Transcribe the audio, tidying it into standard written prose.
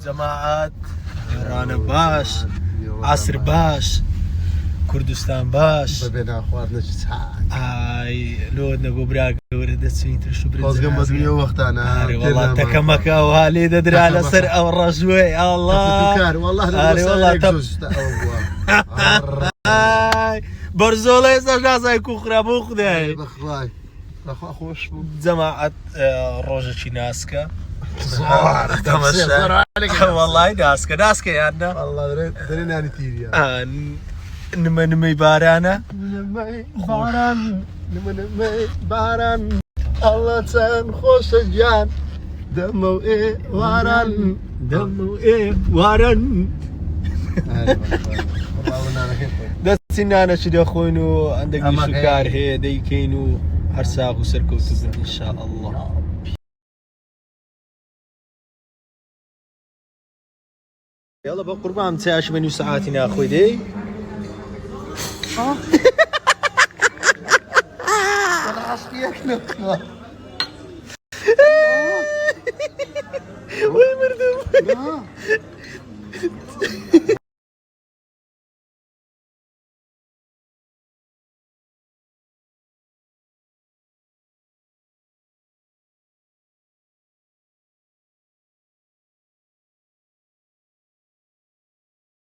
جەماعەت ئێرانە باش عاسر باش کوردستان باش بەبێ ناخواردنەی چاک ئای لۆ نەگۆ براگەورە دەچین ترش و خۆزگەم بە دوێ وەختانە وڵات تەکەمەکە وا لێ دەدرا لەسەر ئەو ڕەژوێ بەرزۆڵە ئێستاش نازای کوخرا بۆ خودای بەخوای بەخوا خۆش بوو جەماعەت ڕۆژێکی ناسکە وەڵای ناسکە یاننا دەرێ نانی تیریە نمەی بارانە باران ئەڵە چەند خۆشە گیان دەمە و واران وارن دەستی نانەچی دەخۆین و ئەندێکی سوکار هەیە دەیکەین و هەر ساغ و سەرکەوتو بن ئینشاءالله يلا بقى قربان تاش بنيو ساعاتنا اخوي دي وين مردم